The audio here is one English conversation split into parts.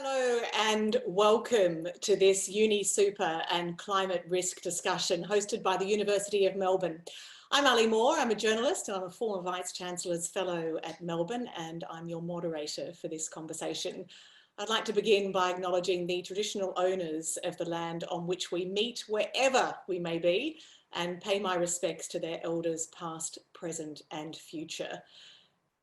Hello and welcome to this UniSuper and climate risk discussion hosted by the University of Melbourne. I'm Ali Moore, I'm a journalist and I'm a former Vice-Chancellor's Fellow at Melbourne, and I'm your moderator for this conversation. I'd like to begin by acknowledging the traditional owners of the land on which we meet wherever we may be, and pay my respects to their elders past, present and future.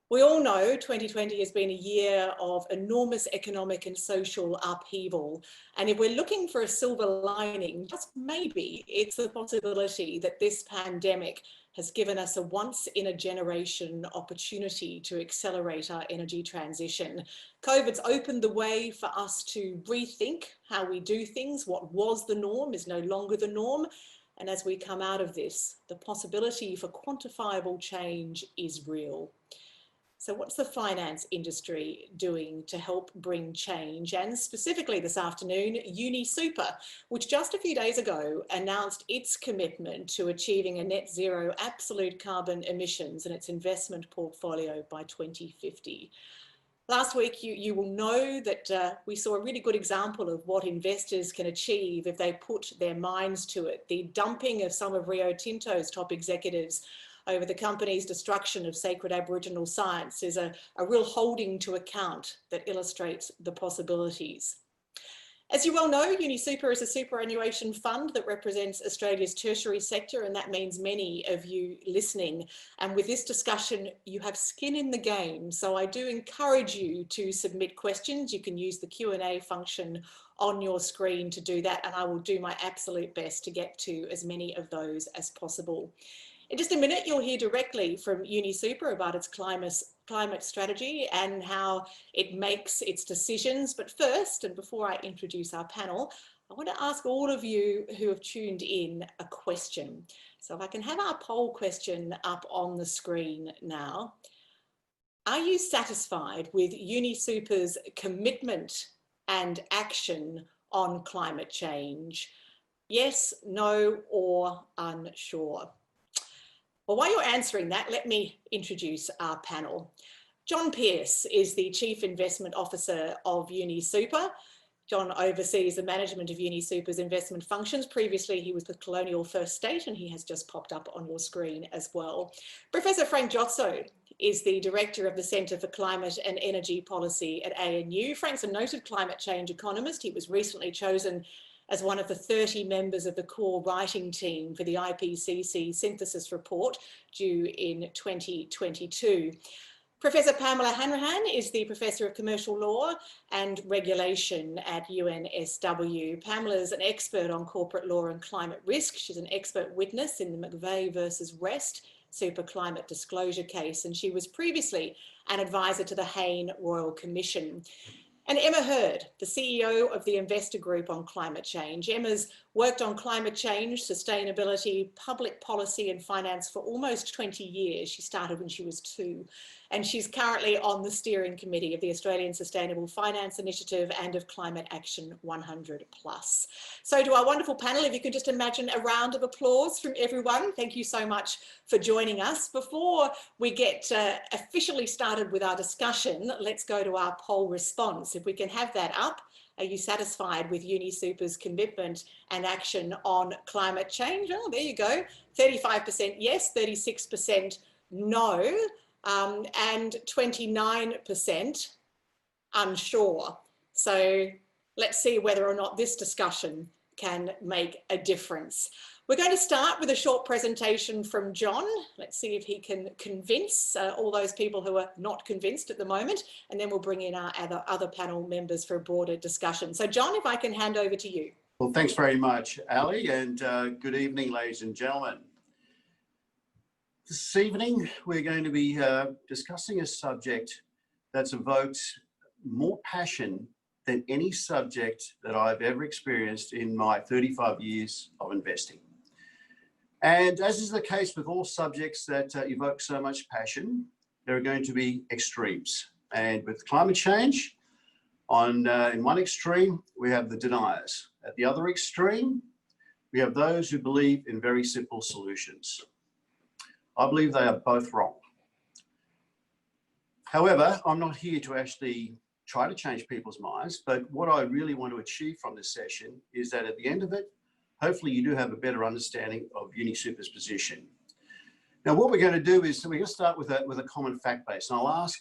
We all know 2020 has been a year of enormous economic and social upheaval. And if we're looking for a silver lining, just maybe it's the possibility that this pandemic has given us a once in a generation opportunity to accelerate our energy transition. COVID's opened the way for us to rethink how we do things. What was the norm is no longer the norm. And as we come out of this, the possibility for quantifiable change is real. So what's the finance industry doing to help bring change? And specifically this afternoon, UniSuper, which just a few days ago announced its commitment to achieving a net zero absolute carbon emissions in its investment portfolio by 2050. Last week, you will know that we saw a really good example of what investors can achieve if they put their minds to it. The dumping of some of Rio Tinto's top executives over the company's destruction of sacred Aboriginal science is a real holding to account that illustrates the possibilities. As you well know, UniSuper is a superannuation fund that represents Australia's tertiary sector, and that means many of you listening. And with this discussion, you have skin in the game. So I do encourage you to submit questions. You can use the Q&A function on your screen to do that, and I will do my absolute best to get to as many of those as possible. In just a minute, you'll hear directly from UniSuper about its climate strategy and how it makes its decisions. But first, and before I introduce our panel, I want to ask all of you who have tuned in a question. So if I can have our poll question up on the screen now. Are you satisfied with UniSuper's commitment and action on climate change? Yes, no, or unsure? Well, while you're answering that, let me introduce our panel. John Pearce is the Chief Investment Officer of UniSuper. John oversees the management of UniSuper's investment functions. Previously, he was the Colonial First State, and he has just popped up on your screen as well. Professor Frank Giozzo is the Director of the Centre for Climate and Energy Policy at ANU. Frank's a noted climate change economist. He was recently chosen as one of the 30 members of the core writing team for the IPCC synthesis report due in 2022. Professor Pamela Hanrahan is the Professor of Commercial Law and Regulation at UNSW. Pamela is an expert on corporate law and climate risk. She's an expert witness in the McVeigh versus Rest super climate disclosure case, and she was previously an advisor to the Hayne Royal Commission. And Emma Hurd, the CEO of the Investor Group on Climate Change. Emma's worked on climate change, sustainability, public policy and finance for almost 20 years. She started when she was 2. And she's currently on the steering committee of the Australian Sustainable Finance Initiative and of Climate Action 100+. So to our wonderful panel, if you could just imagine a round of applause from everyone. Thank you so much for joining us. Before we get officially started with our discussion, let's go to our poll response. If we can have that up. Are you satisfied with UniSuper's commitment and action on climate change? Oh, there you go. 35% yes, 36% no, and 29% unsure. So let's see whether or not this discussion can make a difference. We're going to start with a short presentation from John. Let's see if he can convince all those people who are not convinced at the moment, and then we'll bring in our other panel members for a broader discussion. So John, if I can hand over to you. Well, thanks very much, Ali, and good evening, ladies and gentlemen. This evening, we're going to be discussing a subject that's evoked more passion than any subject that I've ever experienced in my 35 years of investing. And as is the case with all subjects that evoke so much passion, there are going to be extremes. And with climate change, in one extreme, we have the deniers. At the other extreme, we have those who believe in very simple solutions. I believe they are both wrong. However, I'm not here to actually try to change people's minds, but what I really want to achieve from this session is that at the end of it, hopefully you do have a better understanding of UniSuper's position. Now, what we're going to do is, so we're going to start with a common fact base. And I'll ask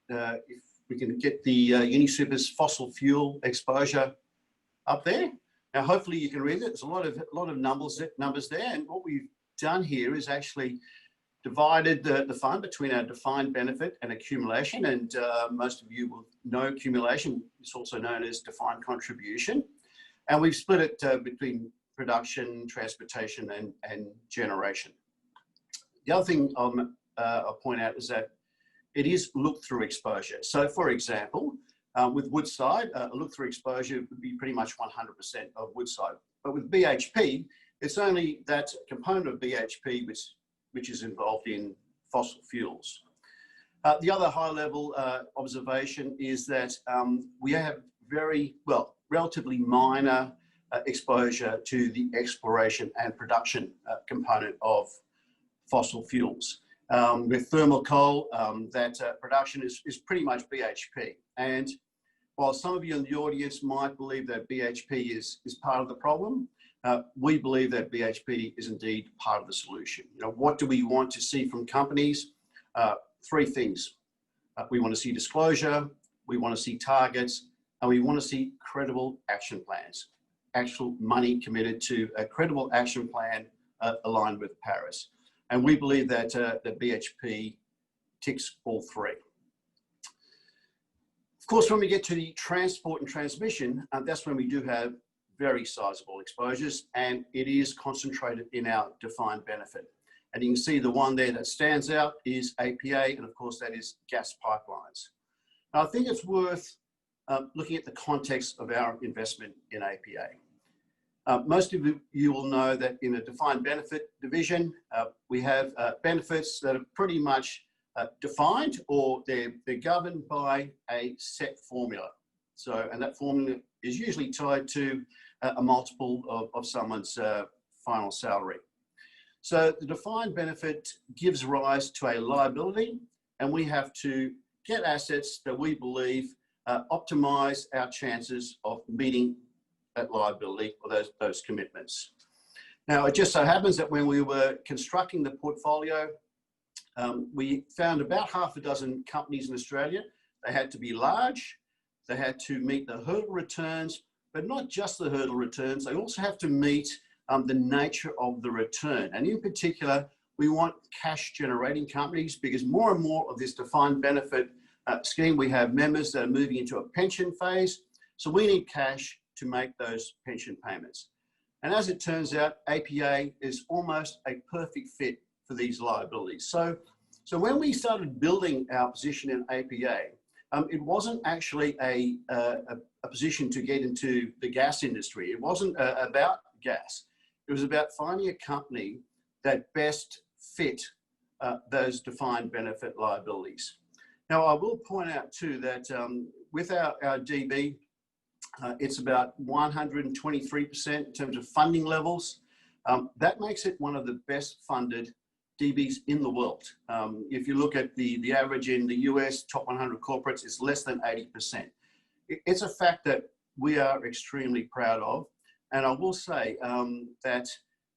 if we can get the UniSuper's fossil fuel exposure up there. Now, hopefully you can read it. There's a lot of numbers there. And what we've done here is actually divided the fund between our defined benefit and accumulation. And most of you will know accumulation. It's also known as defined contribution. And we've split it between production, transportation, and generation. The other thing I'll point out is that it is look-through exposure. So, for example, with Woodside, a look-through exposure would be pretty much 100% of Woodside. But with BHP, it's only that component of BHP which is involved in fossil fuels. The other high-level observation is that we have relatively minor exposure to the exploration and production component of fossil fuels. With thermal coal, that production is pretty much BHP. And while some of you in the audience might believe that BHP is part of the problem, we believe that BHP is indeed part of the solution. You know, what do we want to see from companies? Three things. We want to see disclosure, we want to see targets, and we want to see credible action plans. Actual money committed to a credible action plan aligned with Paris. And we believe that that BHP ticks all three. Of course, when we get to the transport and transmission, that's when we do have very sizable exposures, and it is concentrated in our defined benefit. And you can see the one there that stands out is APA, and of course that is gas pipelines. Now, I think it's worth looking at the context of our investment in APA. Most of you will know that in a defined benefit division, we have benefits that are pretty much defined, or they're governed by a set formula. So, and that formula is usually tied to a multiple of someone's final salary. So the defined benefit gives rise to a liability, and we have to get assets that we believe optimize our chances of meeting that liability or those commitments. Now, it just so happens that when we were constructing the portfolio, we found about half a dozen companies in Australia. They had to be large, they had to meet the hurdle returns, but not just the hurdle returns, they also have to meet the nature of the return. And in particular, we want cash generating companies, because more and more of this defined benefit scheme, we have members that are moving into a pension phase. So we need cash to make those pension payments. And as it turns out, APA is almost a perfect fit for these liabilities. So when we started building our position in APA, it wasn't actually a position to get into the gas industry. It wasn't about gas. It was about finding a company that best fit those defined benefit liabilities. Now, I will point out too that with our DB, it's about 123% in terms of funding levels. That makes it one of the best funded DBs in the world. If you look at the average in the US top 100 corporates, it's less than 80%. It's a fact that we are extremely proud of. And I will say that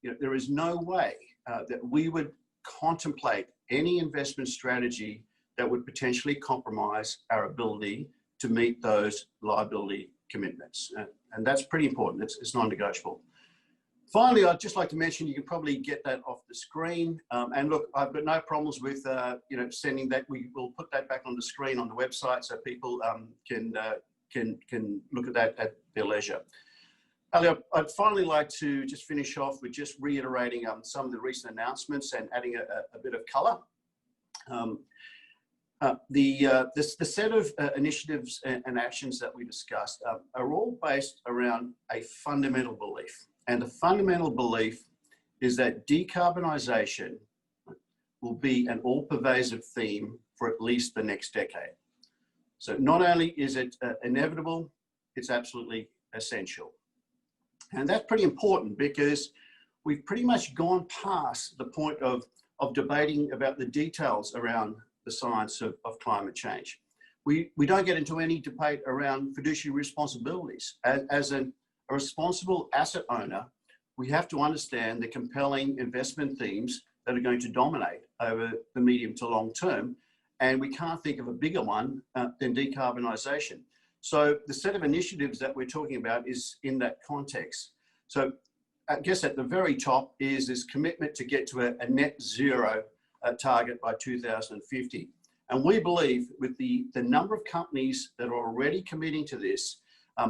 there is no way that we would contemplate any investment strategy that would potentially compromise our ability to meet those liability commitments. And that's pretty important. It's non-negotiable. Finally, I'd just like to mention, you can probably get that off the screen. And look, I've got no problems with sending that. We will put that back on the screen on the website so people can look at that at their leisure. Ali, I'd finally like to just finish off with just reiterating some of the recent announcements and adding a bit of colour. The set of initiatives and actions that we discussed are all based around a fundamental belief. And the fundamental belief is that decarbonisation will be an all-pervasive theme for at least the next decade. So not only is it inevitable, it's absolutely essential. And that's pretty important because we've pretty much gone past the point of debating about the details around the science of climate change. we don't get into any debate around fiduciary responsibilities. As a responsible asset owner, we have to understand the compelling investment themes that are going to dominate over the medium to long term. And we can't think of a bigger one than decarbonisation. So the set of initiatives that we're talking about is in that context. So I guess at the very top is this commitment to get to a net zero target by 2050. And we believe with the number of companies that are already committing to this,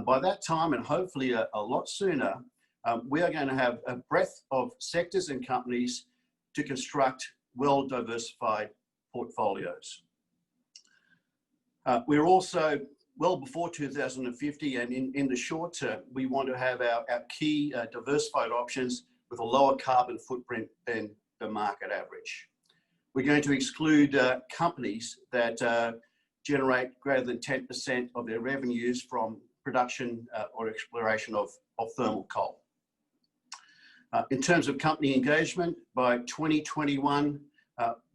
by that time, and hopefully a lot sooner, we are going to have a breadth of sectors and companies to construct well-diversified portfolios. We're also well before 2050, and in the short term, we want to have our key diversified options with a lower carbon footprint than the market average. We're going to exclude companies that generate greater than 10% of their revenues from production or exploration of thermal coal. In terms of company engagement, by 2021,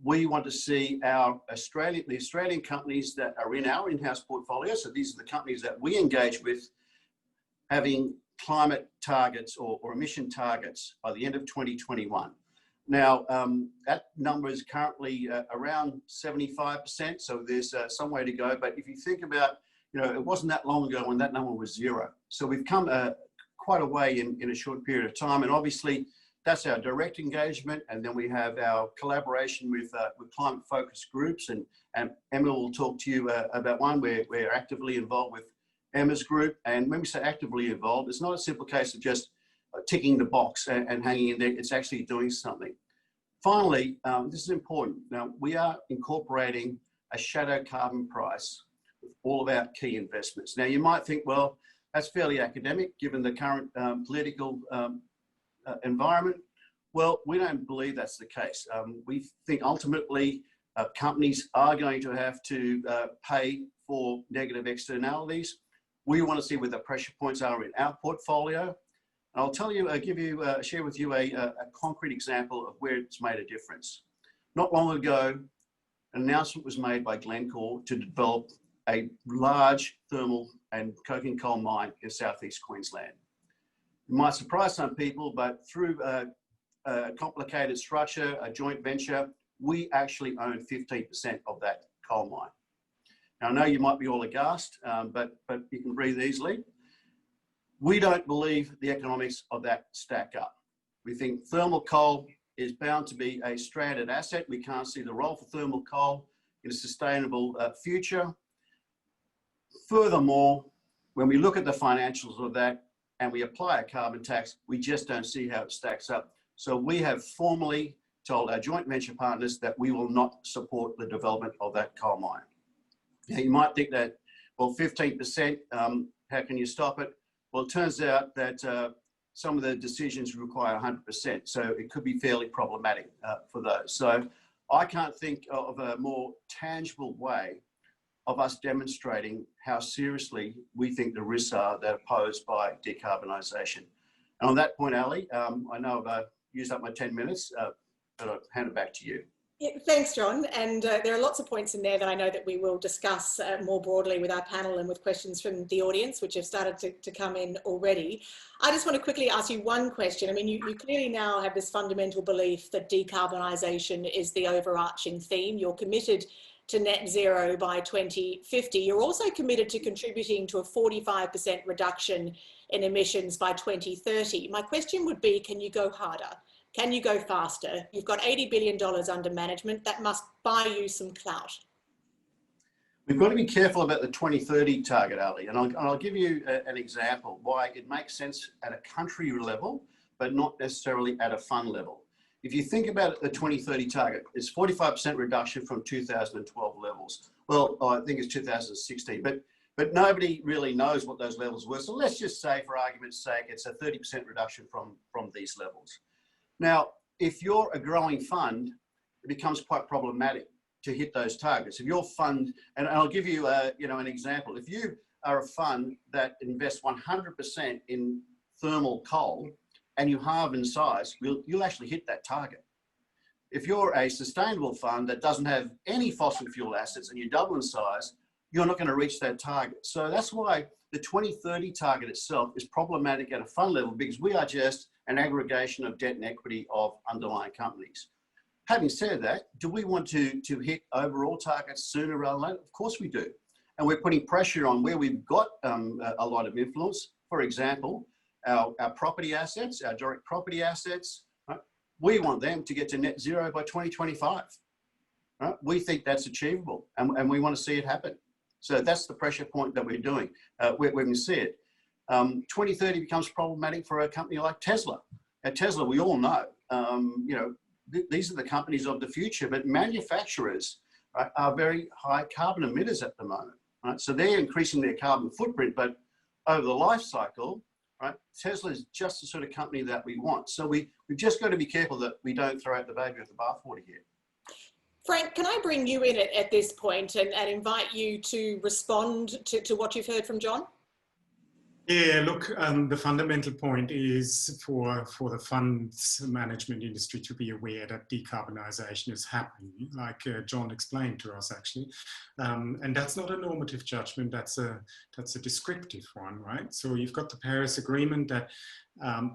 we want to see the Australian companies that are in our in-house portfolio, so these are the companies that we engage with, having climate targets or emission targets by the end of 2021. Now, that number is currently around 75%, so there's some way to go. But if you think about, it wasn't that long ago when that number was zero. So we've come quite a way in a short period of time. And obviously, that's our direct engagement. And then we have our collaboration with climate-focused groups. And Emma will talk to you about one where we're actively involved with Emma's group. And when we say actively involved, it's not a simple case of just ticking the box and hanging in there. It's actually doing something. Finally, this is important. Now, we are incorporating a shadow carbon price with all of our key investments. Now, you might think, well, that's fairly academic given the current political environment. Well, we don't believe that's the case. We think ultimately companies are going to have to pay for negative externalities. We want to see where the pressure points are in our portfolio. And I'll tell you, share with you a concrete example of where it's made a difference. Not long ago, an announcement was made by Glencore to develop a large thermal and coking coal mine in southeast Queensland. It might surprise some people, but through a complicated structure, a joint venture, we actually own 15% of that coal mine. Now, I know you might be all aghast, but you can breathe easily. We don't believe the economics of that stack up. We think thermal coal is bound to be a stranded asset. We can't see the role for thermal coal in a sustainable future. Furthermore, when we look at the financials of that and we apply a carbon tax, we just don't see how it stacks up. So we have formally told our joint venture partners that we will not support the development of that coal mine. Now, you might think that, well, 15%, how can you stop it? Well, it turns out that some of the decisions require 100%, so it could be fairly problematic for those. So I can't think of a more tangible way of us demonstrating how seriously we think the risks are that are posed by decarbonisation. And on that point, Ali, I know I've used up my 10 minutes, but I'll hand it back to you. Yeah, thanks, John. And there are lots of points in there that I know that we will discuss more broadly with our panel and with questions from the audience, which have started to come in already. I just want to quickly ask you one question. I mean, you clearly now have this fundamental belief that decarbonisation is the overarching theme. You're committed to net zero by 2050. You're also committed to contributing to a 45% reduction in emissions by 2030. My question would be, can you go harder? Can you go faster? You've got $80 billion under management. That must buy you some clout. We've got to be careful about the 2030 target, Ali, and I'll give you an example why it makes sense at a country level, but not necessarily at a fund level. If you think about the 2030 target, it's 45% reduction from 2012 levels. Well, I think it's 2016, but nobody really knows what those levels were. So let's just say, for argument's sake, it's a 30% reduction from these levels. Now, if you're a growing fund, it becomes quite problematic to hit those targets. If your fund, and I'll give you an example. If you are a fund that invests 100% in thermal coal and you halve in size, you'll actually hit that target. If you're a sustainable fund that doesn't have any fossil fuel assets and you double in size, you're not going to reach that target. So that's why the 2030 target itself is problematic at a fund level, because we are just an aggregation of debt and equity of underlying companies. Having said that, do we want to hit overall targets sooner rather than later? Of course we do. And we're putting pressure on where we've got a lot of influence. For example, our property assets, our direct property assets, right? We want them to get to net zero by 2025. Right? We think that's achievable, and we want to see it happen. So that's the pressure point that we're doing, where we see it. 2030 becomes problematic for a company like Tesla. At Tesla, we all know, these are the companies of the future, but manufacturers, right, are very high carbon emitters at the moment. Right? So they're increasing their carbon footprint, but over the life cycle, right, Tesla is just the sort of company that we want. So we've just got to be careful that we don't throw out the baby with the bathwater here. Frank, can I bring you in at this point and invite you to respond to what you've heard from John? Yeah, look, the fundamental point is for the funds management industry to be aware that decarbonisation is happening, like John explained to us actually, and that's not a normative judgment. That's a descriptive one, right? So you've got the Paris Agreement that,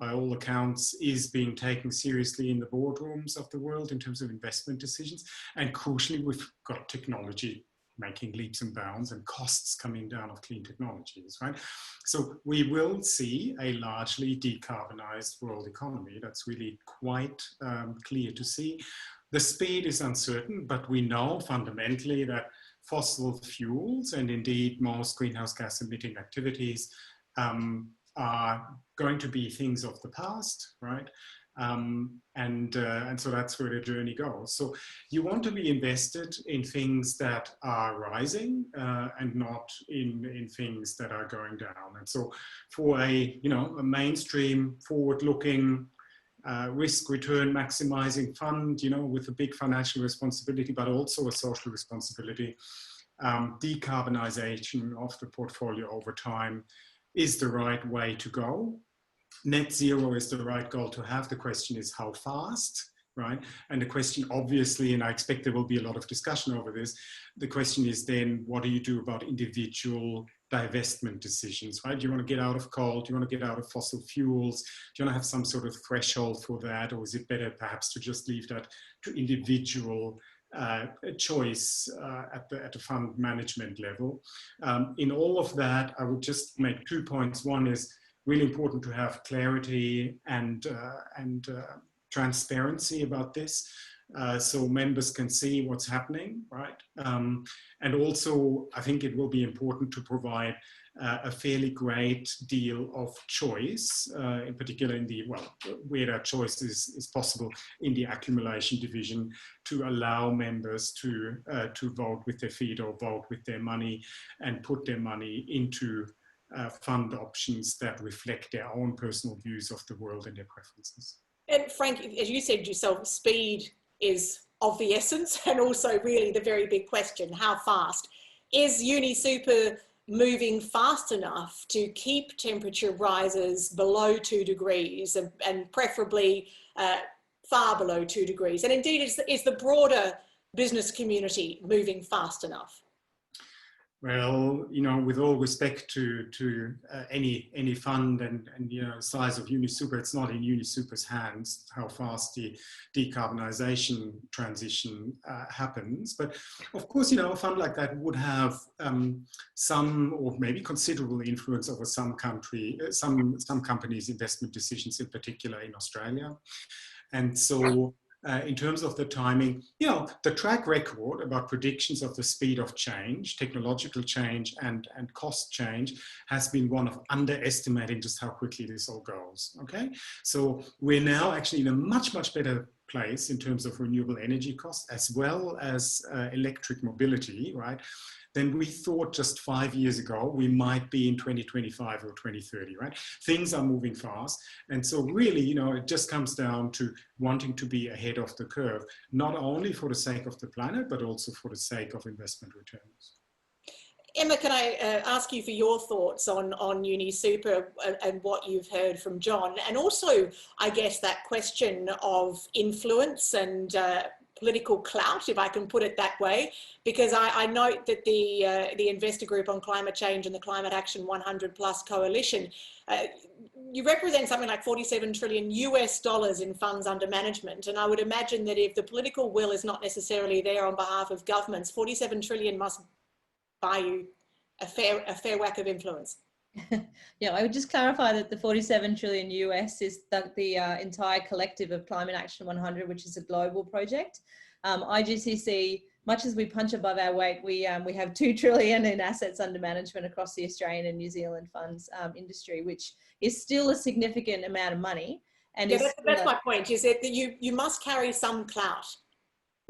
by all accounts, is being taken seriously in the boardrooms of the world in terms of investment decisions, and crucially, we've got technology making leaps and bounds and costs coming down of clean technologies, right? So we will see a largely decarbonized world economy. That's really quite clear to see. The speed is uncertain, but we know fundamentally that fossil fuels and indeed most greenhouse gas emitting activities are going to be things of the past, right? And so that's where the journey goes. So you want to be invested in things that are rising and not in things that are going down. And so for a mainstream forward-looking risk return maximizing fund, with a big financial responsibility, but also a social responsibility, decarbonization of the portfolio over time is the right way to go. Net zero is the right goal to have. The question is how fast, right? And the question obviously, and I expect there will be a lot of discussion over this, the question is then, what do you do about individual divestment decisions, right? Do you want to get out of coal? Do you want to get out of fossil fuels? Do you want to have some sort of threshold for that? Or is it better perhaps to just leave that to individual choice at the fund management level? In all of that, I would just make 2 points. One is really important to have clarity and transparency about this, so members can see what's happening, right? And also, I think it will be important to provide a fairly great deal of choice, in particular in the, where that choice is possible in the accumulation division, to allow members to vote with their feet or vote with their money and put their money into fund options that reflect their own personal views of the world and their preferences. And Frank, as you said yourself, speed is of the essence, and also really the very big question, how fast? Is UniSuper moving fast enough to keep temperature rises below 2 degrees and preferably far below 2 degrees? And indeed, is the broader business community moving fast enough? Well, with all respect to any fund and size of UniSuper, it's not in UniSuper's hands how fast the decarbonisation transition happens. But of course, a fund like that would have some or maybe considerable influence over some companies' investment decisions, in particular in Australia. And so in terms of the timing, the track record about predictions of the speed of change, technological change and cost change has been one of underestimating just how quickly this all goes, okay? So we're now actually in a much, much better place in terms of renewable energy costs as well as electric mobility, right? Than we thought just 5 years ago we might be in 2025 or 2030, right? Things are moving fast. And so really, it just comes down to wanting to be ahead of the curve, not only for the sake of the planet, but also for the sake of investment returns. Emma, can I ask you for your thoughts on UniSuper and what you've heard from John? And also, I guess, that question of influence and political clout, if I can put it that way, because I note that the investor group on climate change and the Climate Action 100 Plus coalition, you represent something like 47 trillion US dollars in funds under management. And I would imagine that if the political will is not necessarily there on behalf of governments, 47 trillion must buy you a fair whack of influence. Yeah, I would just clarify that the 47 trillion US is the entire collective of Climate Action 100, which is a global project. IGCC, much as we punch above our weight, we have 2 trillion in assets under management across the Australian and New Zealand funds industry, which is still a significant amount of money. And yeah, that's my point, is that you must carry some clout.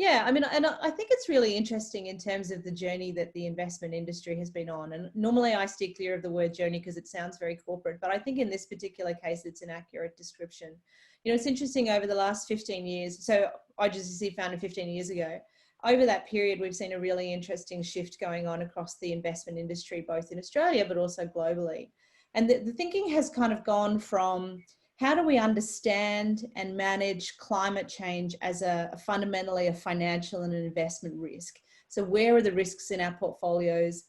Yeah, I mean, and I think it's really interesting in terms of the journey that the investment industry has been on. And normally I steer clear of the word journey because it sounds very corporate, but I think in this particular case, it's an accurate description. You know, it's interesting over the last 15 years. So IGCC founded 15 years ago. Over that period, we've seen a really interesting shift going on across the investment industry, both in Australia, but also globally. And the thinking has kind of gone from, how do we understand and manage climate change as fundamentally a financial and an investment risk? So where are the risks in our portfolios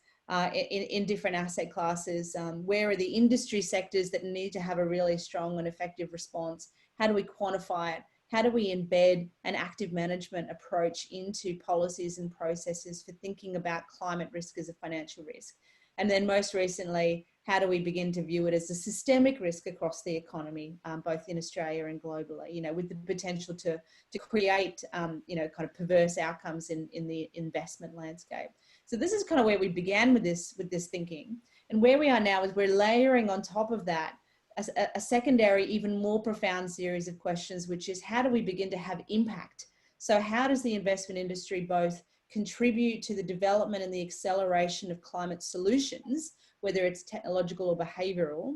in different asset classes? Where are the industry sectors that need to have a really strong and effective response? How do we quantify it? How do we embed an active management approach into policies and processes for thinking about climate risk as a financial risk? And then most recently, how do we begin to view it as a systemic risk across the economy, both in Australia and globally, you know, with the potential to create, you know, kind of perverse outcomes in the investment landscape. So this is kind of where we began with this thinking. And where we are now is we're layering on top of that a secondary, even more profound series of questions, which is how do we begin to have impact? So how does the investment industry both contribute to the development and the acceleration of climate solutions, whether it's technological or behavioural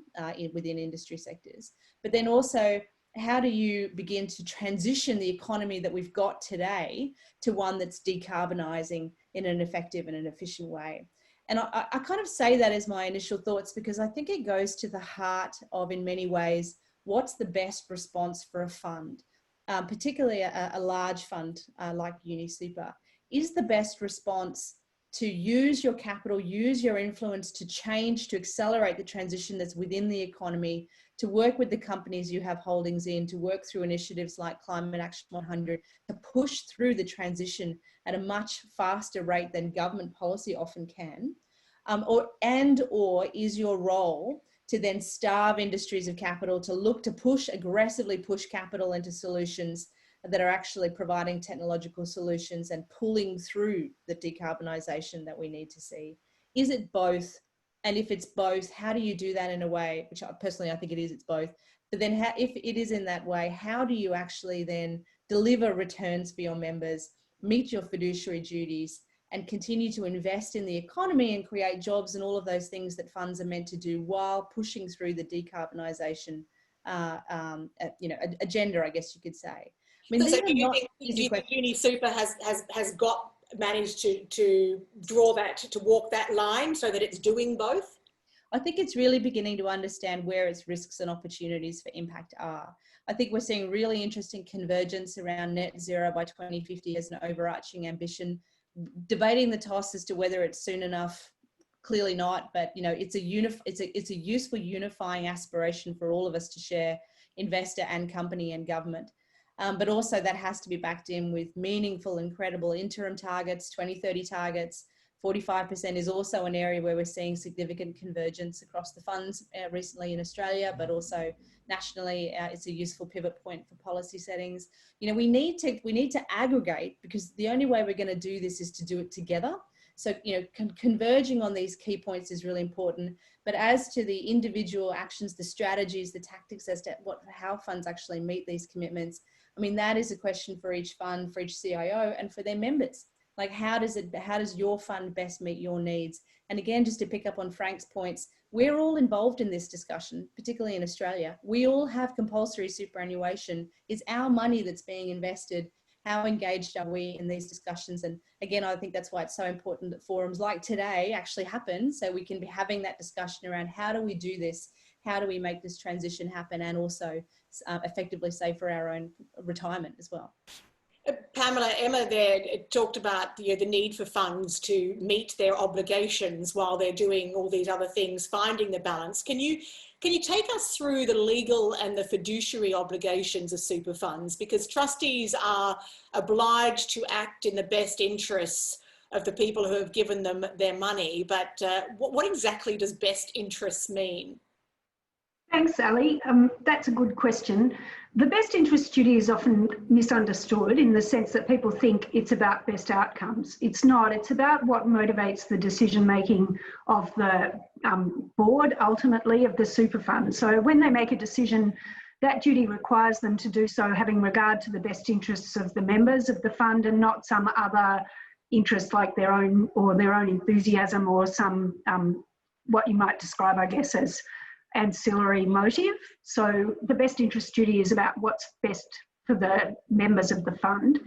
within industry sectors, but then also how do you begin to transition the economy that we've got today to one that's decarbonising in an effective and an efficient way? And I kind of say that as my initial thoughts because I think it goes to the heart of, in many ways, what's the best response for a fund, particularly a large fund like UniSuper. Is the best response to use your capital, use your influence to change, to accelerate the transition that's within the economy, to work with the companies you have holdings in, to work through initiatives like Climate Action 100, to push through the transition at a much faster rate than government policy often can? Or is your role to then starve industries of capital, to look to aggressively push capital into solutions that are actually providing technological solutions and pulling through the decarbonisation that we need to see? Is it both? And if it's both, how do you do that in a way, which personally I think it is, it's both. But then if it is in that way, how do you actually then deliver returns for your members, meet your fiduciary duties, and continue to invest in the economy and create jobs and all of those things that funds are meant to do while pushing through the decarbonisation agenda, I guess you could say. I mean, so do you think UniSuper has managed to draw that, to walk that line so that it's doing both? I think it's really beginning to understand where its risks and opportunities for impact are. I think we're seeing really interesting convergence around net zero by 2050 as an overarching ambition. Debating the toss as to whether it's soon enough, clearly not, but you know, it's a useful unifying aspiration for all of us to share, investor and company and government. But also that has to be backed in with meaningful and credible interim targets, 2030 targets. 45% is also an area where we're seeing significant convergence across the funds recently in Australia, but also nationally. It's a useful pivot point for policy settings. You know, we need to aggregate, because the only way we're going to do this is to do it together. So, you know, converging on these key points is really important. But as to the individual actions, the strategies, the tactics as to how funds actually meet these commitments, I mean, that is a question for each fund, for each CIO, and for their members. Like, how does your fund best meet your needs? And again, just to pick up on Frank's points, we're all involved in this discussion, particularly in Australia. We all have compulsory superannuation. It's our money that's being invested. How engaged are we in these discussions? And again, I think that's why it's so important that forums like today actually happen, so we can be having that discussion around how do we do this? How do we make this transition happen, and also effectively save for our own retirement as well? Pamela, Emma there talked about the need for funds to meet their obligations while they're doing all these other things, finding the balance. Can you take us through the legal and the fiduciary obligations of super funds? Because trustees are obliged to act in the best interests of the people who have given them their money. But what exactly does best interests mean? Thanks, Ali. That's a good question. The best interest duty is often misunderstood in the sense that people think it's about best outcomes. It's not. It's about what motivates the decision-making of the board, ultimately, of the super fund. So when they make a decision, that duty requires them to do so having regard to the best interests of the members of the fund and not some other interest like their own enthusiasm or some, what you might describe, I guess, as ancillary motive. So the best interest duty is about what's best for the members of the fund.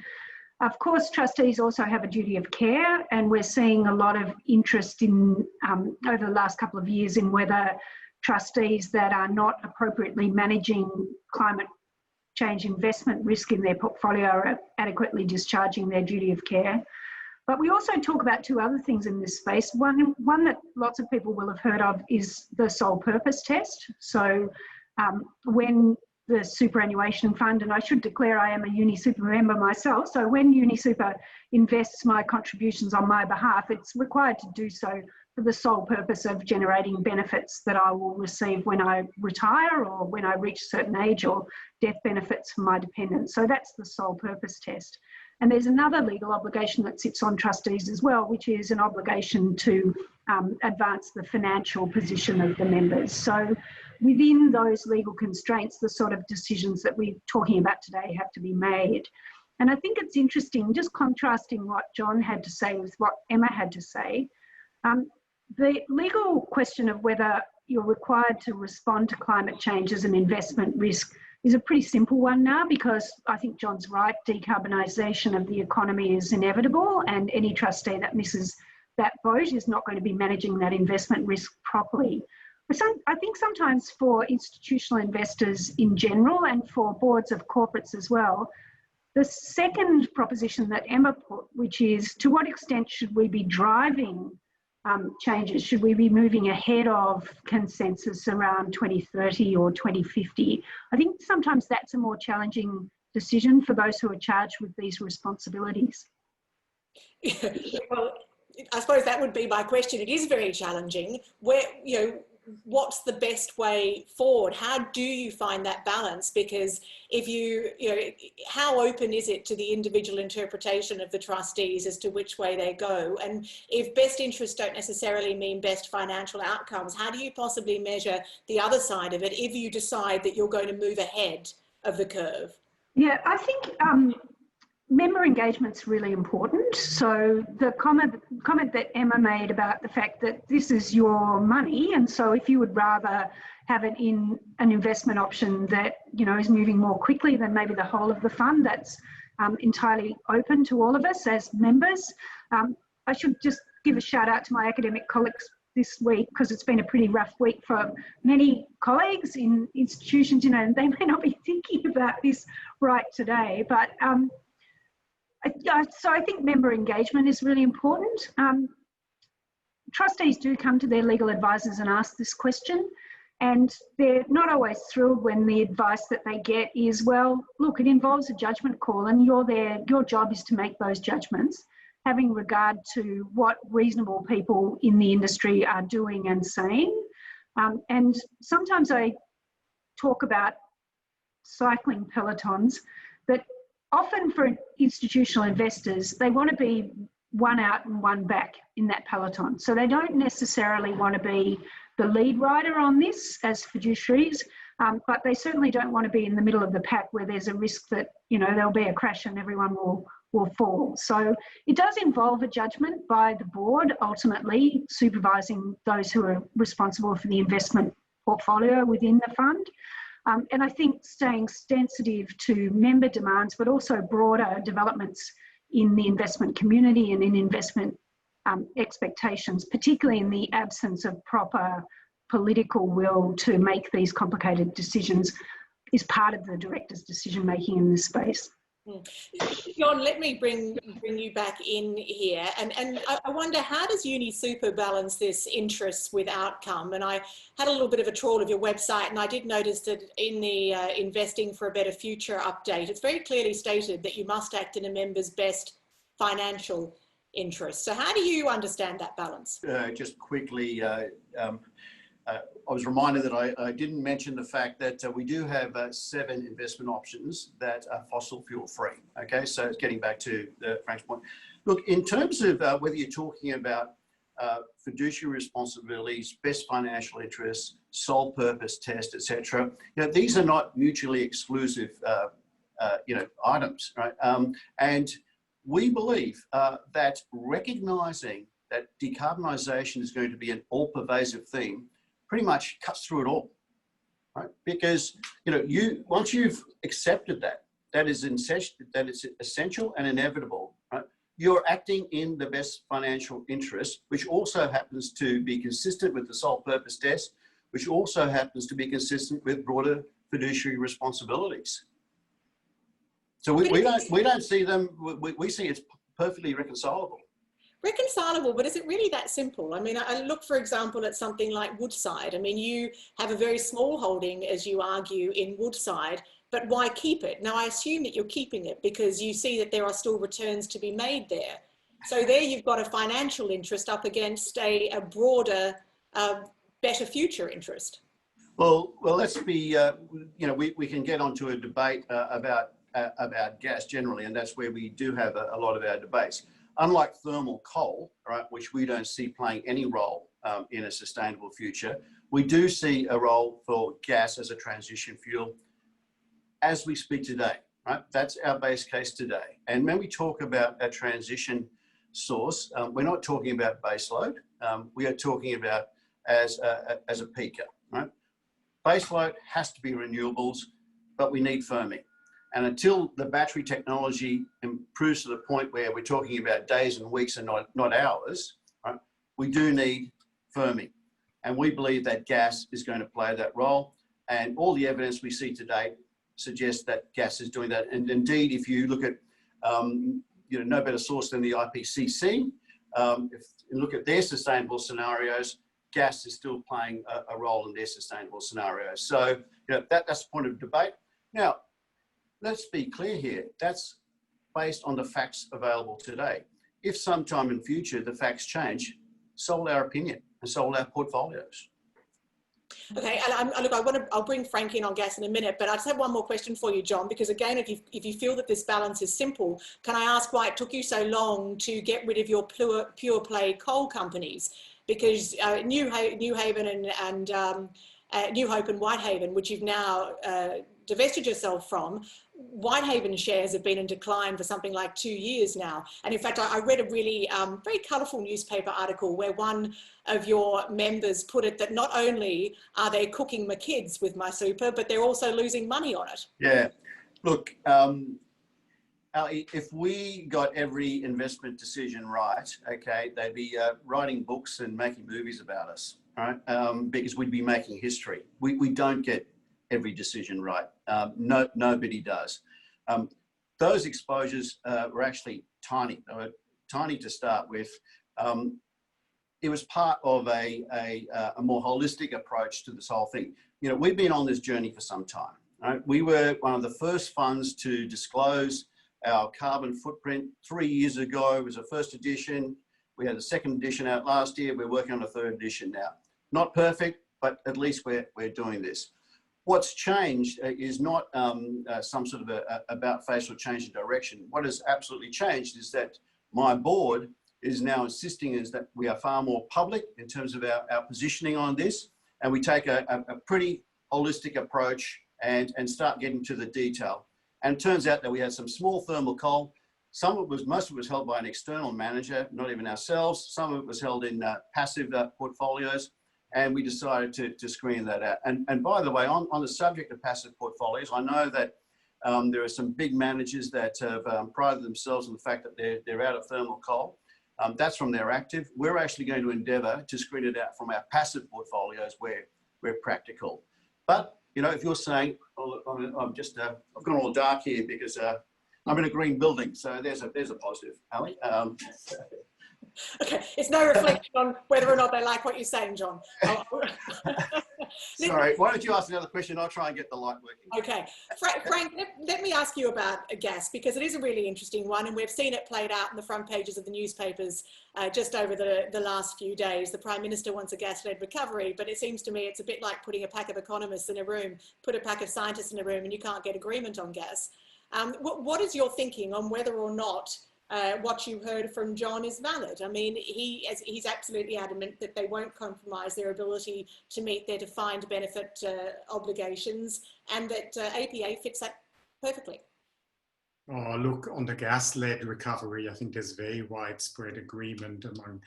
Of course, trustees also have a duty of care, and we're seeing a lot of interest in over the last couple of years in whether trustees that are not appropriately managing climate change investment risk in their portfolio are adequately discharging their duty of care. But we also talk about two other things in this space. One that lots of people will have heard of is the sole purpose test. So when the superannuation fund, and I should declare I am a UniSuper member myself, so when UniSuper invests my contributions on my behalf, it's required to do so for the sole purpose of generating benefits that I will receive when I retire or when I reach a certain age, or death benefits for my dependents. So that's the sole purpose test. And there's another legal obligation that sits on trustees as well, which is an obligation to advance the financial position of the members. So within those legal constraints, the sort of decisions that we're talking about today have to be made. And I think it's interesting, just contrasting what John had to say with what Emma had to say. The legal question of whether you're required to respond to climate change as an investment risk is a pretty simple one now, because I think John's right, decarbonisation of the economy is inevitable, and any trustee that misses that boat is not going to be managing that investment risk properly. But I think sometimes for institutional investors in general and for boards of corporates as well, the second proposition that Emma put, which is to what extent should we be driving changes? Should we be moving ahead of consensus around 2030 or 2050? I think sometimes that's a more challenging decision for those who are charged with these responsibilities. Well, I suppose that would be my question. It is very challenging. What's the best way forward? How do you find that balance? Because if how open is it to the individual interpretation of the trustees as to which way they go? And if best interests don't necessarily mean best financial outcomes, how do you possibly measure the other side of it if you decide that you're going to move ahead of the curve? Yeah, I think member engagement's really important. So the comment that Emma made about the fact that this is your money, and so if you would rather have it in an investment option that is moving more quickly than maybe the whole of the fund, that's entirely open to all of us as members. I should just give a shout out to my academic colleagues this week, because it's been a pretty rough week for many colleagues in institutions, and they may not be thinking about this right today, but so I think member engagement is really important. Trustees do come to their legal advisors and ask this question, and they're not always thrilled when the advice that they get is, well, look, it involves a judgment call, and your job is to make those judgments, having regard to what reasonable people in the industry are doing and saying. And sometimes I talk about cycling pelotons, that often for institutional investors, they want to be one out and one back in that peloton. So they don't necessarily want to be the lead rider on this as fiduciaries, but they certainly don't want to be in the middle of the pack where there's a risk that, there'll be a crash and everyone will fall. So it does involve a judgment by the board, ultimately supervising those who are responsible for the investment portfolio within the fund. And I think staying sensitive to member demands, but also broader developments in the investment community and in investment expectations, particularly in the absence of proper political will to make these complicated decisions, is part of the director's decision making in this space. John, let me bring you back in here, and I wonder, how does UniSuper balance this interest with outcome? And I had a little bit of a trawl of your website, and I did notice that in the Investing for a Better Future update, it's very clearly stated that you must act in a member's best financial interest. So how do you understand that balance? Just quickly, I was reminded that I didn't mention the fact that we do have 7 investment options that are fossil fuel free. Okay, so it's getting back to Frank's point. Look, in terms of whether you're talking about fiduciary responsibilities, best financial interests, sole purpose test, etc., these are not mutually exclusive, items, right? And we believe that recognising that decarbonisation is going to be an all-pervasive theme pretty much cuts through it all, right? Because once you've accepted that is essential and inevitable, right? You're acting in the best financial interest, which also happens to be consistent with the sole purpose test, which also happens to be consistent with broader fiduciary responsibilities. So we don't see them. We see it's perfectly reconcilable. Reconcilable, but is it really that simple? I mean, I look, for example, at something like Woodside. I mean, you have a very small holding, as you argue, in Woodside, but why keep it? Now, I assume that you're keeping it because you see that there are still returns to be made there. So there you've got a financial interest up against a broader, better future interest. Well, let's be, we can get onto a debate about gas generally, and that's where we do have a lot of our debates. Unlike thermal coal, right, which we don't see playing any role in a sustainable future, we do see a role for gas as a transition fuel as we speak today, right? That's our base case today. And when we talk about a transition source, we're not talking about baseload. We are talking about as a peaker, right? Baseload has to be renewables, but we need firming. And until the battery technology improves to the point where we're talking about days and weeks and not hours, right, we do need firming. And we believe that gas is going to play that role. And all the evidence we see today suggests that gas is doing that. And indeed, if you look at, no better source than the IPCC, if you look at their sustainable scenarios, gas is still playing a role in their sustainable scenarios. So, that's the point of debate. Now, let's be clear here, that's based on the facts available today. If sometime in future the facts change, so will our opinion and so will our portfolios. Okay, and I'll bring Frank in on gas in a minute, but I just have one more question for you, John, because again, if you feel that this balance is simple, can I ask why it took you so long to get rid of your pure play coal companies? Because New Haven and New Hope and Whitehaven, which you've now divested yourself from, Whitehaven shares have been in decline for something like 2 years now. And in fact, I read a really very colourful newspaper article where one of your members put it that not only are they cooking my kids with my super, but they're also losing money on it. Yeah, look, Ali, if we got every investment decision right, okay, they'd be writing books and making movies about us, right? Because we'd be making history. We don't get every decision right. Nobody does. Those exposures were actually tiny. They were tiny to start with. It was part of a more holistic approach to this whole thing. We've been on this journey for some time, right? We were one of the first funds to disclose our carbon footprint 3 years ago. It was a first edition. We had a second edition out last year. We're working on a third edition now. Not perfect, but at least we're doing this. What's changed is not some sort of about face or change in direction. What has absolutely changed is that my board is now insisting is that we are far more public in terms of our positioning on this, and we take a pretty holistic approach and start getting to the detail. And it turns out that we had some small thermal coal. Most of it was held by an external manager, not even ourselves. Some of it was held in passive portfolios. And we decided to screen that out. And by the way, on the subject of passive portfolios, I know that there are some big managers that have prided themselves on the fact that they're out of thermal coal. That's from their active. We're actually going to endeavour to screen it out from our passive portfolios where we're practical. But if you're saying, I've gone all dark here because I'm in a green building, so there's a positive, Ali. Okay, it's no reflection on whether or not they like what you're saying, John. Sorry, why don't you ask another question? I'll try and get the light working. Okay, Frank, let me ask you about gas, because it is a really interesting one, and we've seen it played out in the front pages of the newspapers just over the last few days. The Prime Minister wants a gas-led recovery, but it seems to me it's a bit like putting a pack of economists in a room, put a pack of scientists in a room, and you can't get agreement on gas. What is your thinking on whether or not what you heard from John is valid? I mean, he's absolutely adamant that they won't compromise their ability to meet their defined benefit obligations, and that APA fits that perfectly. Oh, look, on the gas-led recovery, I think there's very widespread agreement among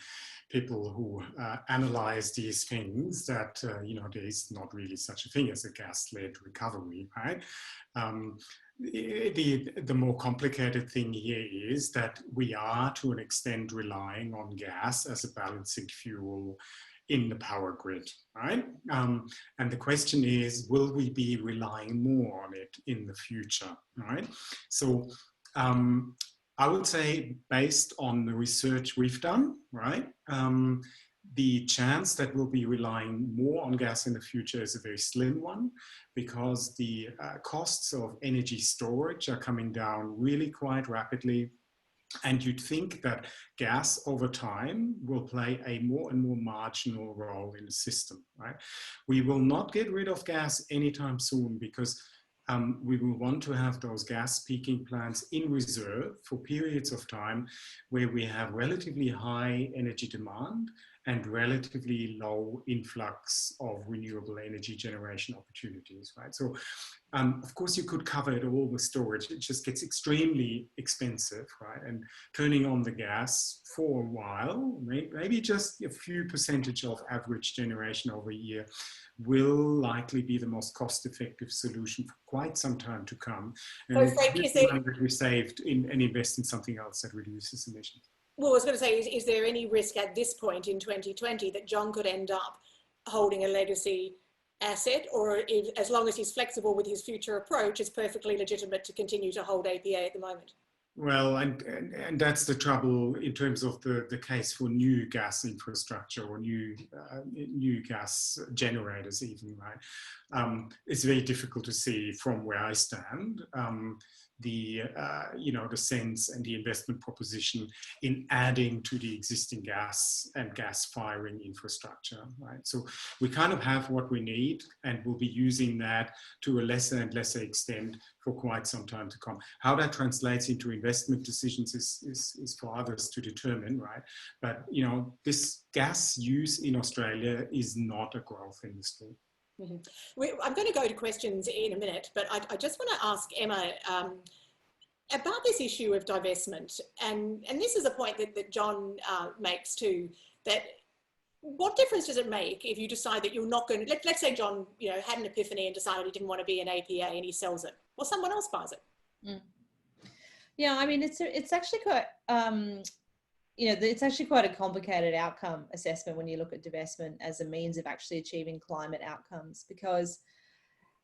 people who analyze these things that, you know, there is not really such a thing as a gas-led recovery, right? The more complicated thing here is that we are, to an extent, relying on gas as a balancing fuel in the power grid, right? And the question is, will we be relying more on it in the future, right? So I would say, based on the research we've done, right, the chance that we'll be relying more on gas in the future is a very slim one, because the costs of energy storage are coming down really quite rapidly. And you'd think that gas over time will play a more and more marginal role in the system, right? We will not get rid of gas anytime soon, because we will want to have those gas peaking plants in reserve for periods of time where we have relatively high energy demand and relatively low influx of renewable energy generation opportunities, right? So, of course, you could cover it all with storage. It just gets extremely expensive, right? And turning on the gas for a while, maybe just a few percentage of average generation over a year, will likely be the most cost-effective solution for quite some time to come. And so, Frank, is there money that we saved and invest in something else that reduces emissions. Well, I was going to say, is there any risk at this point in 2020 that John could end up holding a legacy asset, or as long as he's flexible with his future approach, it's perfectly legitimate to continue to hold APA at the moment? Well, and that's the trouble in terms of the case for new gas infrastructure or new gas generators even, right? It's very difficult to see from where I stand the sense and the investment proposition in adding to the existing gas and gas firing infrastructure, right? So we kind of have what we need, and we'll be using that to a lesser and lesser extent for quite some time to come. How that translates into investment decisions is for others to determine, right? But, you know, this gas use in Australia is not a growth industry. Mm-hmm. I'm going to go to questions in a minute, but I just want to ask Emma about this issue of divestment. And this is a point that John makes too, that what difference does it make if you decide that you're not going to, let's say John, you know, had an epiphany and decided he didn't want to be an APA and he sells it, or someone else buys it? Mm. Yeah, I mean, it's actually quite, it's actually quite a complicated outcome assessment when you look at divestment as a means of actually achieving climate outcomes, because,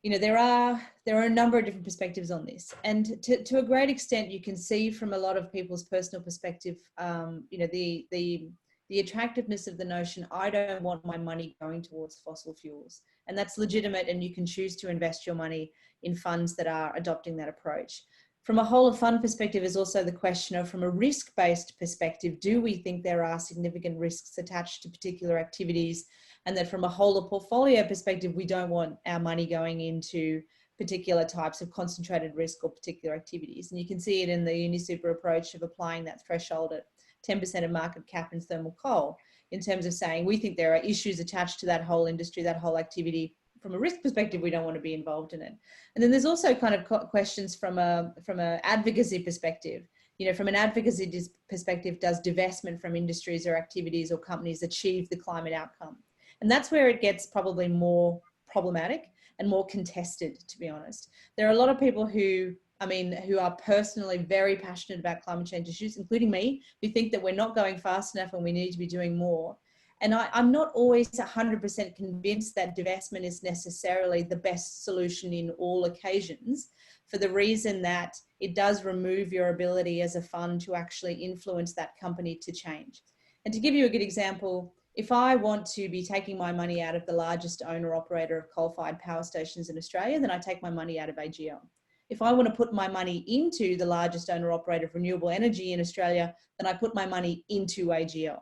you know, there are a number of different perspectives on this, and to a great extent, you can see from a lot of people's personal perspective, the attractiveness of the notion, I don't want my money going towards fossil fuels, and that's legitimate, and you can choose to invest your money in funds that are adopting that approach. From a whole of fund perspective is also the question of, from a risk-based perspective, do we think there are significant risks attached to particular activities, and that from a whole of portfolio perspective, we don't want our money going into particular types of concentrated risk or particular activities. And you can see it in the UniSuper approach of applying that threshold at 10% of market cap in thermal coal, in terms of saying we think there are issues attached to that whole industry, that whole activity. From a risk perspective, we don't want to be involved in it. And then there's also kind of questions from a advocacy perspective. You know, from an advocacy perspective, does divestment from industries or activities or companies achieve the climate outcome? And that's where it gets probably more problematic and more contested, to be honest. There are a lot of people who are personally very passionate about climate change issues, including me, who think that we're not going fast enough and we need to be doing more. And I'm not always 100% convinced that divestment is necessarily the best solution in all occasions. for the reason that it does remove your ability as a fund to actually influence that company to change. And to give you a good example, if I want to be taking my money out of the largest owner operator of coal-fired power stations in Australia, then I take my money out of AGL. If I want to put my money into the largest owner operator of renewable energy in Australia, then I put my money into AGL.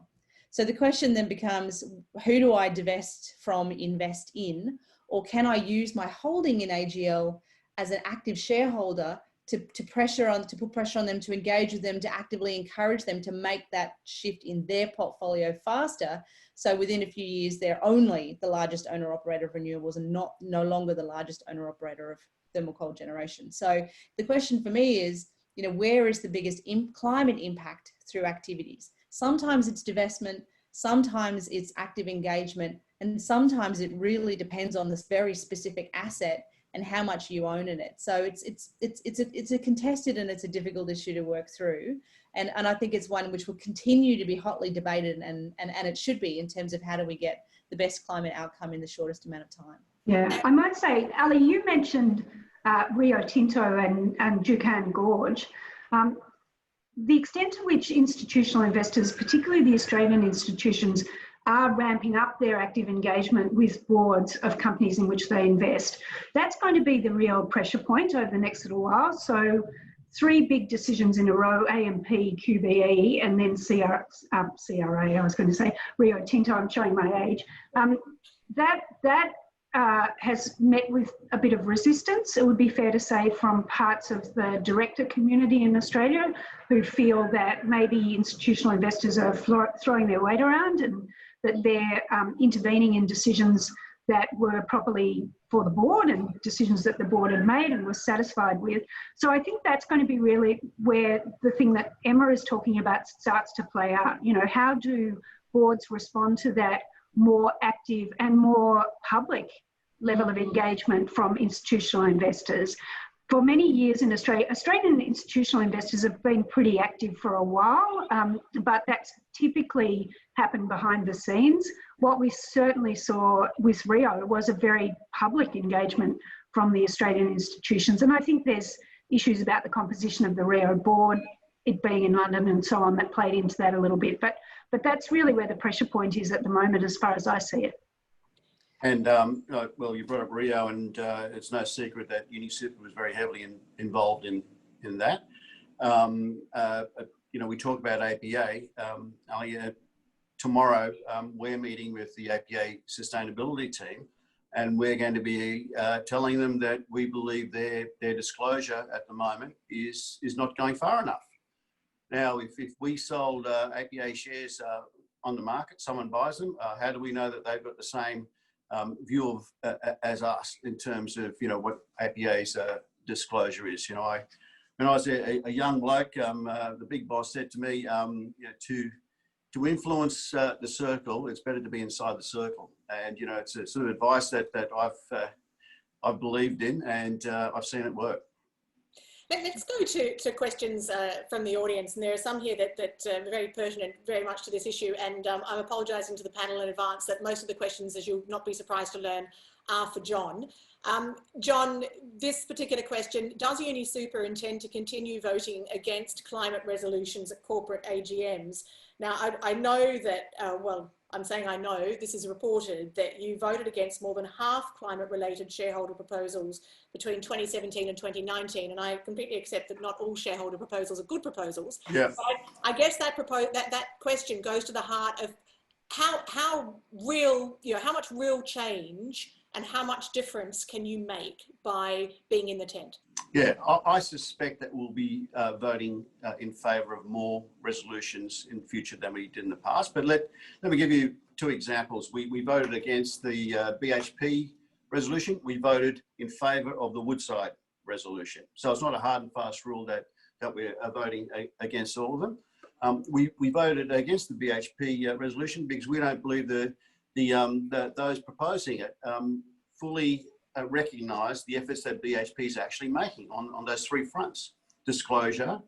So the question then becomes, who do I divest from, invest in, or can I use my holding in AGL as an active shareholder to put pressure on them, to engage with them, to actively encourage them to make that shift in their portfolio faster. So within a few years, they're only the largest owner operator of renewables and no longer the largest owner operator of thermal coal generation. So the question for me is, where is the biggest climate impact through activities? Sometimes it's divestment, sometimes it's active engagement, and sometimes it really depends on this very specific asset and how much you own in it. So it's a contested and it's a difficult issue to work through. And I think it's one which will continue to be hotly debated, and it should be, in terms of how do we get the best climate outcome in the shortest amount of time. Yeah, I might say, Ali, you mentioned Rio Tinto and Juukan Gorge. The extent to which institutional investors, particularly the Australian institutions, are ramping up their active engagement with boards of companies in which they invest, that's going to be the real pressure point over the next little while. So 3 big decisions in a row, AMP, QBE, and then CRA, I was going to say, Rio Tinto, I'm showing my age. That has met with a bit of resistance, it would be fair to say, from parts of the director community in Australia, who feel that maybe institutional investors are throwing their weight around and that they're intervening in decisions that were properly for the board and decisions that the board had made and was satisfied with. So I think that's going to be really where the thing that Emma is talking about starts to play out. How do boards respond to that more active and more public level of engagement from institutional investors? For many years in Australia, Australian institutional investors have been pretty active for a while, but that's typically happened behind the scenes. What we certainly saw with Rio was a very public engagement from the Australian institutions. And I think there's issues about the composition of the Rio board, it being in London and so on, that played into that a little bit. But that's really where the pressure point is at the moment, as far as I see it. And, well, you brought up Rio, and it's no secret that UniSuper was very heavily involved in that. We talk about APA. Tomorrow, we're meeting with the APA sustainability team, and we're going to be telling them that we believe their disclosure at the moment is not going far enough. Now, if we sold APA shares on the market, someone buys them, how do we know that they've got the same view of as us in terms of what APA's disclosure is? When I was a young bloke, the big boss said to me, to influence the circle, it's better to be inside the circle. And it's a sort of advice that I've believed in, and I've seen it work. Let's go to questions from the audience, and there are some here that are very pertinent very much to this issue, and I'm apologising to the panel in advance that most of the questions, as you'll not be surprised to learn, are for John. John, this particular question, does UniSuper intend to continue voting against climate resolutions at corporate AGMs? Now, I know that, I'm saying I know, this is reported that you voted against more than half climate-related shareholder proposals between 2017 and 2019, and I completely accept that not all shareholder proposals are good proposals. Yeah. But I guess that question goes to the heart of how real, how much real change and how much difference can you make by being in the tent? Yeah, I suspect that we'll be voting in favour of more resolutions in the future than we did in the past. But let me give you 2 examples. We voted against the BHP resolution. We voted in favour of the Woodside resolution. So it's not a hard and fast rule that we're voting against all of them. We voted against the BHP resolution because we don't believe those proposing it fully recognise the efforts that BHP is actually making on those 3 fronts: disclosure,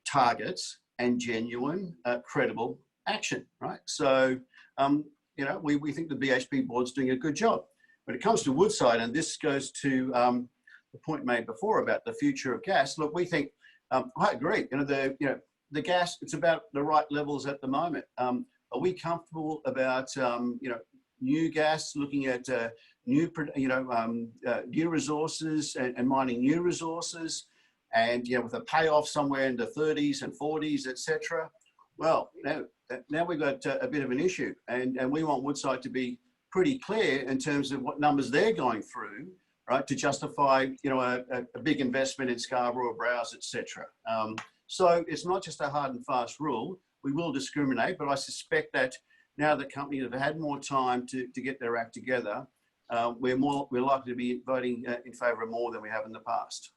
targets, and genuine, credible action. Right. So, we think the BHP board's doing a good job. When it comes to Woodside, and this goes to the point made before about the future of gas. Look, we think, I agree, the gas, it's about the right levels at the moment. Are we comfortable about, new gas, looking at new resources and mining new resources, and with a payoff somewhere in the 30s and 40s, etc.? Well, now we've got a bit of an issue, and we want Woodside to be pretty clear in terms of what numbers they're going through, right, to justify a big investment in Scarborough or Browse, etc. So it's not just a hard and fast rule. We will discriminate, but I suspect that now that companies have had more time to get their act together, we're likely to be voting in favour of more than we have in the past.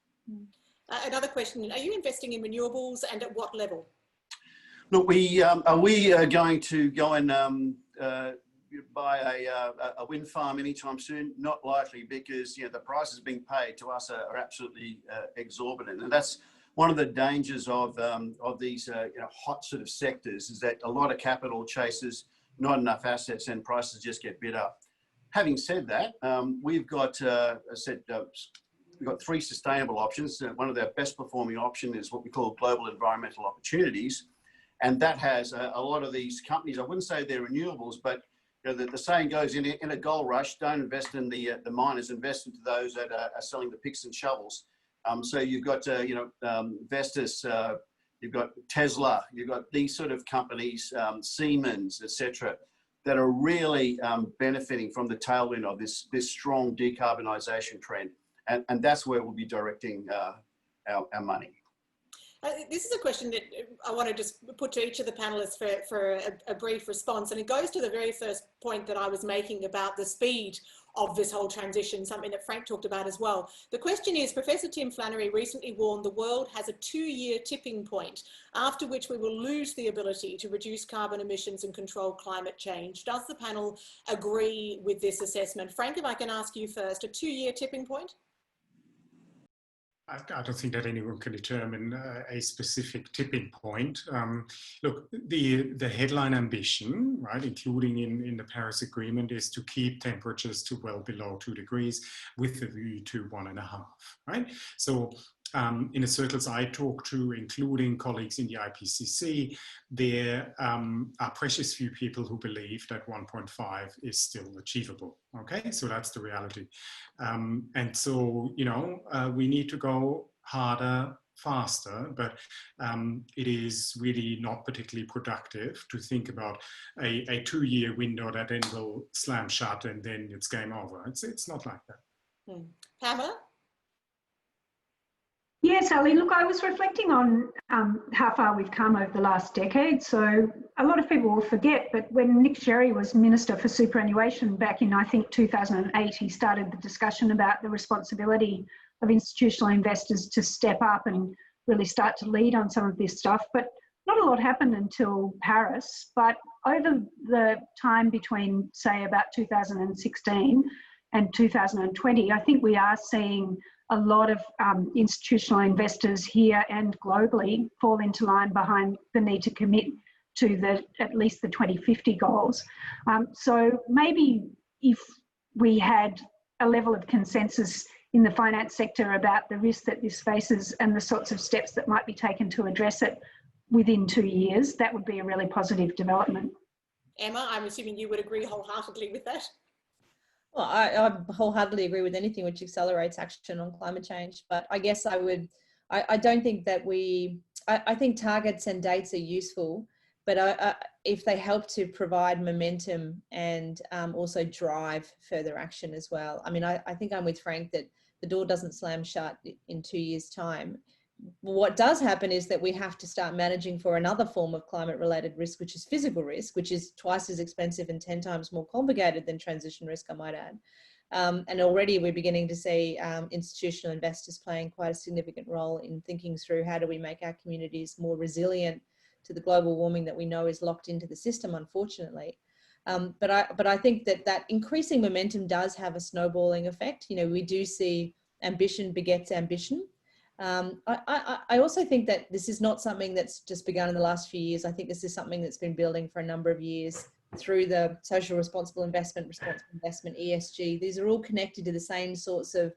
Another question: are you investing in renewables, and at what level? Look, are we going to go and buy a wind farm anytime soon? Not likely, because the prices being paid to us are absolutely exorbitant, and that's one of the dangers of these hot sort of sectors, is that a lot of capital chases not enough assets, and prices just get bid up. Having said that, we've got we've got 3 sustainable options. One of our best performing option is what we call global environmental opportunities. And that has a lot of these companies. I wouldn't say they're renewables, but the saying goes, in a gold rush, don't invest in the miners, invest into those that are selling the picks and shovels. So you've got Vestas, you've got Tesla, you've got these sort of companies, Siemens, etc., that are really benefiting from the tailwind of this strong decarbonisation trend, and that's where we'll be directing our money. This is a question that I want to just put to each of the panelists for a brief response. And it goes to the very first point that I was making about the speed of this whole transition, something that Frank talked about as well. The question is, Professor Tim Flannery recently warned the world has a 2-year tipping point, after which we will lose the ability to reduce carbon emissions and control climate change. Does the panel agree with this assessment? Frank, if I can ask you first, a 2-year tipping point? I don't think that anyone can determine a specific tipping point. Look, the headline ambition, right, including in the Paris Agreement, is to keep temperatures to well below 2 degrees with a view to 1.5, right? So in the circles I talk to, including colleagues in the IPCC, there are precious few people who believe that 1.5 is still achievable. Okay, so that's the reality. And so, we need to go harder, faster, but it is really not particularly productive to think about a 2-year window that then will slam shut and then it's game over. It's not like that. Pamela? Yes, Ali, look, I was reflecting on how far we've come over the last decade. So a lot of people will forget, but when Nick Sherry was Minister for Superannuation back in, I think, 2008, he started the discussion about the responsibility of institutional investors to step up and really start to lead on some of this stuff. But not a lot happened until Paris. But over the time between, say, about 2016 and 2020, I think we are seeing a lot of institutional investors here and globally fall into line behind the need to commit to at least the 2050 goals. So maybe if we had a level of consensus in the finance sector about the risk that this faces and the sorts of steps that might be taken to address it within 2 years, that would be a really positive development. Emma, I'm assuming you would agree wholeheartedly with that. Well, I wholeheartedly agree with anything which accelerates action on climate change, but I guess I don't think that I think targets and dates are useful, but if they help to provide momentum and also drive further action as well. I mean, I think I'm with Frank that the door doesn't slam shut in 2 years' time. What does happen is that we have to start managing for another form of climate-related risk, which is physical risk, which is twice as expensive and 10 times more complicated than transition risk, I might add. And already we're beginning to see institutional investors playing quite a significant role in thinking through how do we make our communities more resilient to the global warming that we know is locked into the system, unfortunately. But I think that increasing momentum does have a snowballing effect. We do see ambition begets ambition. I also think that this is not something that's just begun in the last few years. I think this is something that's been building for a number of years through the social responsible investment, ESG. These are all connected to the same sorts of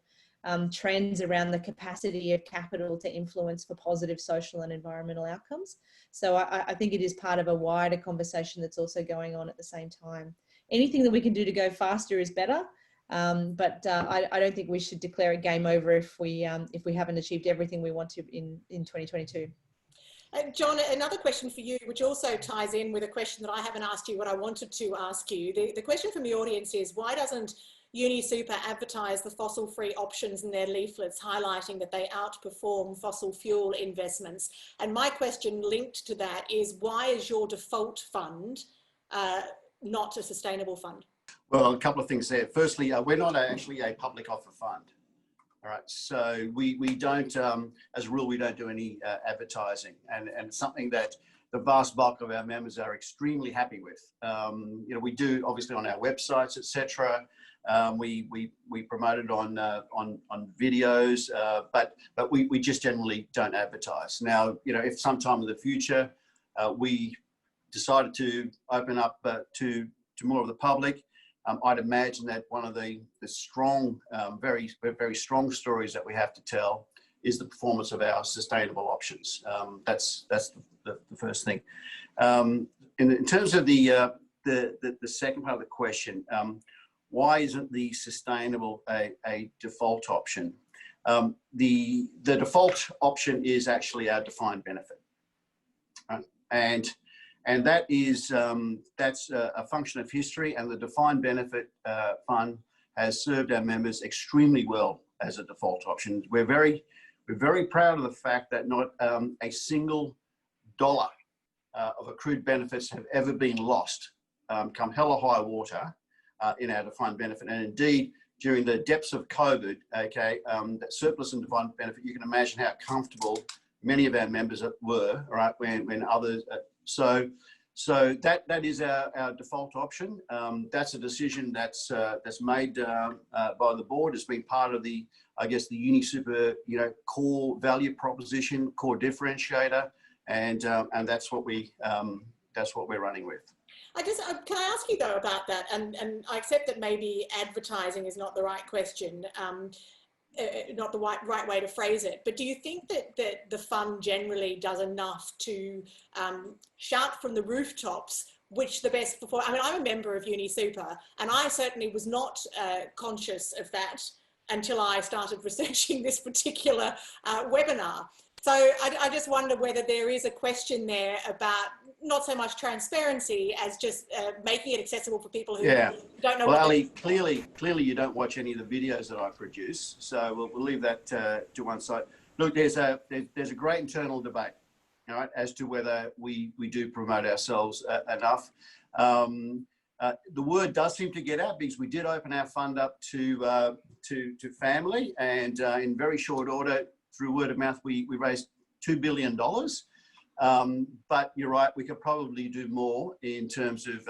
trends around the capacity of capital to influence for positive social and environmental outcomes. So I think it is part of a wider conversation that's also going on at the same time. Anything that we can do to go faster is better, but I don't think we should declare it game over if we haven't achieved everything we want to in 2022. John, another question for you, which also ties in with a question that I haven't asked you, what I wanted to ask you. The question from the audience is, why doesn't UniSuper advertise the fossil-free options in their leaflets, highlighting that they outperform fossil fuel investments? And my question linked to that is, why is your default fund not a sustainable fund? Well, a couple of things there. Firstly, we're not actually a public offer fund. All right, so we don't, as a rule, we don't do any advertising, and it's something that the vast bulk of our members are extremely happy with. You know, we do obviously on our websites, etc. We promote it on videos, but we just generally don't advertise. Now, you know, if sometime in the future we decided to open up to more of the public, I'd imagine that one of the strong, very strong stories that we have to tell is the performance of our sustainable options. That's the first thing. In terms of the second part of the question, why isn't the sustainable a default option? The default option is actually our defined benefit, right? And that is that's a function of history, and the defined benefit fund has served our members extremely well as a default option. We're very proud of the fact that not a single dollar of accrued benefits have ever been lost, come hell or high water, in our defined benefit. And indeed, during the depths of COVID, okay, that surplus and defined benefit, you can imagine how comfortable many of our members were, right, when others. So that is our default option. That's a decision that's made by the board. It's been part of the, I guess, the UniSuper, you know, core value proposition, core differentiator, and that's what we're running with. Can I ask you though about that? And I accept that maybe advertising is not the right question. Not the right way to phrase it, but do you think that the fund generally does enough to shout from the rooftops which the best perform? I mean, I'm a member of UniSuper, and I certainly was not conscious of that until I started researching this particular webinar. So I just wonder whether there is a question there about not so much transparency as just making it accessible for people who don't know. Well, Ali, clearly you don't watch any of the videos that I produce, so we'll leave that to one side. Look, there's a great internal debate, all right, as to whether we do promote ourselves enough. The word does seem to get out because we did open our fund up to family, and in very short order, through word of mouth, we raised $2 billion. But you're right, we could probably do more in terms of,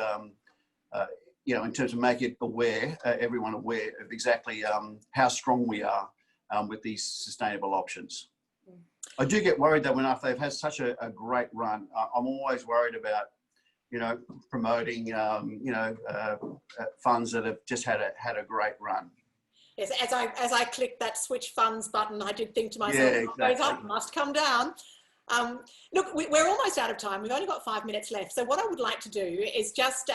you know, in terms of making it aware, everyone aware of exactly how strong we are with these sustainable options. I do get worried that when after they've had such a great run, I'm always worried about, you know, promoting, you know, funds that have just had a great run. Yes, as I clicked that switch funds button, I did think to myself, yeah, exactly. Goes up, must come down. Look, we're almost out of time. We've only got 5 minutes left. So what I would like to do is just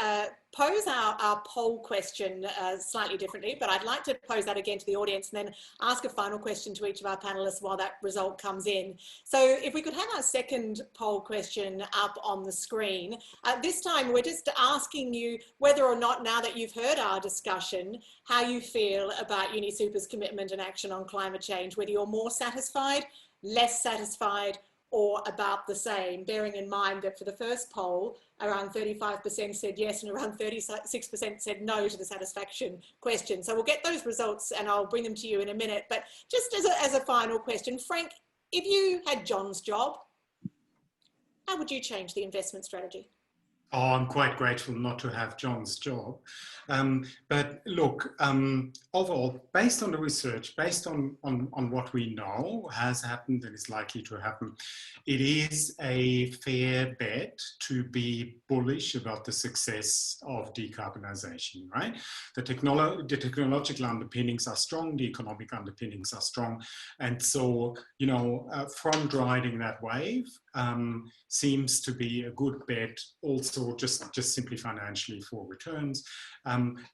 pose our poll question slightly differently, but I'd like to pose that again to the audience and then ask a final question to each of our panelists while that result comes in. So if we could have our second poll question up on the screen. This time we're just asking you whether or not, now that you've heard our discussion, how you feel about UniSuper's commitment and action on climate change, whether you're more satisfied, less satisfied, or about the same, bearing in mind that for the first poll, around 35% said yes and around 36% said no to the satisfaction question. So we'll get those results and I'll bring them to you in a minute. But just as a final question, Frank, if you had John's job, how would you change the investment strategy? Oh, I'm quite grateful not to have John's job. But look, overall, based on the research, based on what we know has happened and is likely to happen, it is a fair bet to be bullish about the success of decarbonisation, right? The technological underpinnings are strong, the economic underpinnings are strong. And so, you know, front riding that wave seems to be a good bet also just simply financially for returns.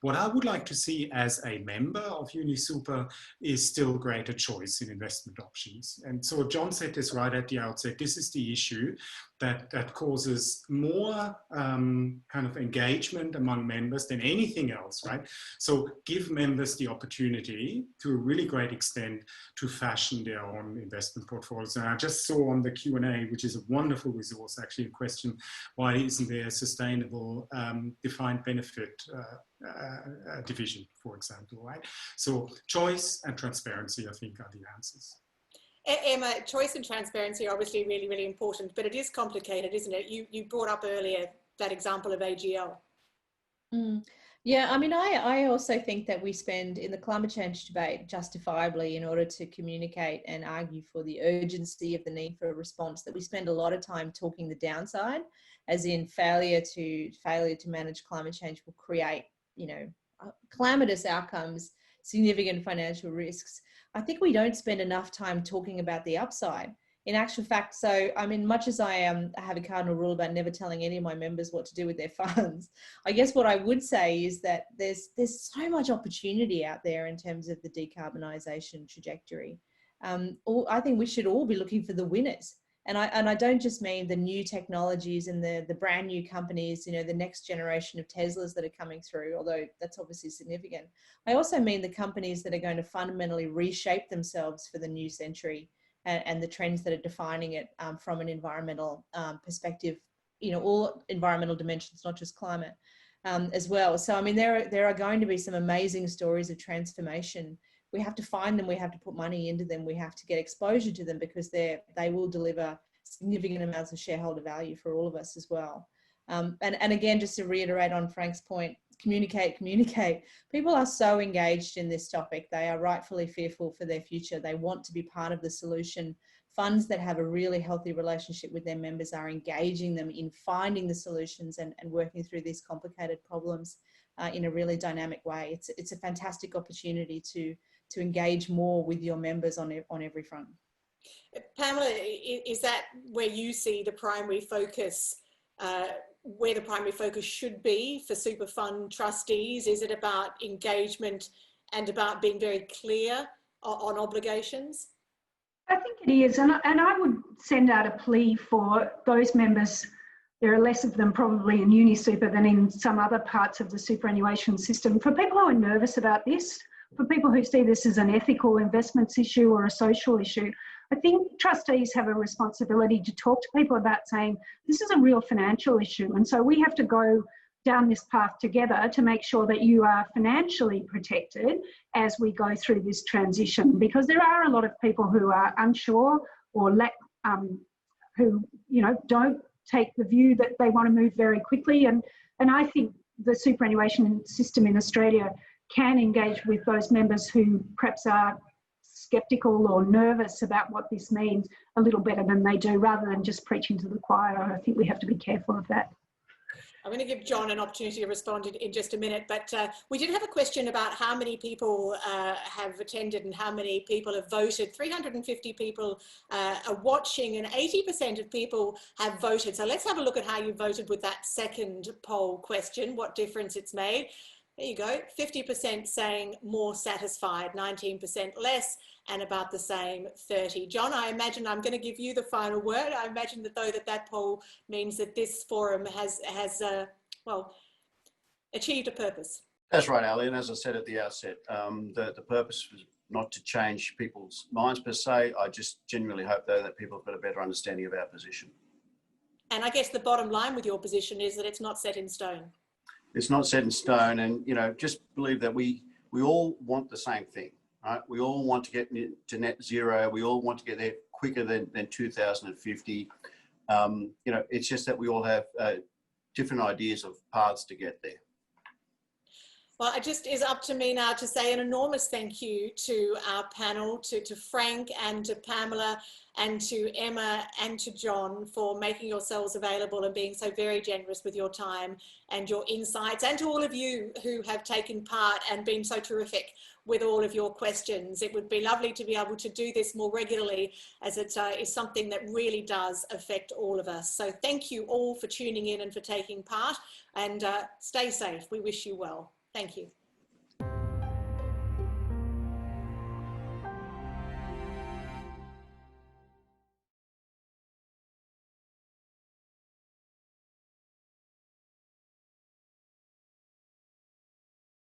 What I would like to see as a member of UniSuper is still greater choice in investment options. And so John said this right at the outset, this is the issue that causes more kind of engagement among members than anything else, right? So give members the opportunity to a really great extent to fashion their own investment portfolios. And I just saw on the Q&A, which is a wonderful resource, actually a question, why isn't there a sustainable defined benefit division, for example, right? So choice and transparency, I think, are the answers. Emma, choice and transparency are obviously really, really important, but it is complicated, isn't it? You brought up earlier that example of AGL. Yeah, I mean, I also think that we spend in the climate change debate justifiably, in order to communicate and argue for the urgency of the need for a response, that we spend a lot of time talking the downside, as in failure to manage climate change will create, you know, calamitous outcomes, significant financial risks. I think we don't spend enough time talking about the upside. In actual fact, so I mean, much as I have a cardinal rule about never telling any of my members what to do with their funds, I guess what I would say is that there's so much opportunity out there in terms of the decarbonisation trajectory. I think we should all be looking for the winners. And I don't just mean the new technologies and the brand new companies, you know, the next generation of Teslas that are coming through, although that's obviously significant. I also mean the companies that are going to fundamentally reshape themselves for the new century and the trends that are defining it from an environmental perspective, you know, all environmental dimensions, not just climate as well. So, I mean, there are going to be some amazing stories of transformation. We have to find them, we have to put money into them, we have to get exposure to them, because they will deliver significant amounts of shareholder value for all of us as well. And again, just to reiterate on Frank's point, communicate. People are so engaged in this topic. They are rightfully fearful for their future. They want to be part of the solution. Funds that have a really healthy relationship with their members are engaging them in finding the solutions and working through these complicated problems in a really dynamic way. It's a fantastic opportunity to engage more with your members on every front. Pamela, is that where you see the primary focus, where the primary focus should be for super fund trustees? Is it about engagement and about being very clear on obligations? I think it is, and I would send out a plea for those members. There are less of them probably in UniSuper than in some other parts of the superannuation system. For people who are nervous about this, for people who see this as an ethical investments issue or a social issue, I think trustees have a responsibility to talk to people about saying, this is a real financial issue. And so we have to go down this path together to make sure that you are financially protected as we go through this transition. Because there are a lot of people who are unsure or who, you know, don't take the view that they want to move very quickly. And I think the superannuation system in Australia can engage with those members who perhaps are sceptical or nervous about what this means a little better than they do, rather than just preaching to the choir. I think we have to be careful of that. I'm going to give John an opportunity to respond in just a minute, but we did have a question about how many people have attended and how many people have voted. 350 people are watching and 80% of people have voted. So let's have a look at how you voted with that second poll question, what difference it's made. There you go, 50% saying more satisfied, 19% less, and about the same 30. John, I imagine I'm going to give you the final word. I imagine that though that poll means that this forum has well, achieved a purpose. That's right, Ali. And as I said at the outset, the purpose was not to change people's minds per se. I just genuinely hope though that people have got a better understanding of our position. And I guess the bottom line with your position is that it's not set in stone. It's not set in stone, and you know, just believe that we all want the same thing, right? We all want to get to net zero. We all want to get there quicker than 2050. You know, it's just that we all have different ideas of paths to get there. Well, it just is up to me now to say an enormous thank you to our panel, to Frank and to Pamela and to Emma and to John for making yourselves available and being so very generous with your time and your insights, and to all of you who have taken part and been so terrific with all of your questions. It would be lovely to be able to do this more regularly, as it is something that really does affect all of us. So thank you all for tuning in and for taking part, and stay safe. We wish you well. Thank you.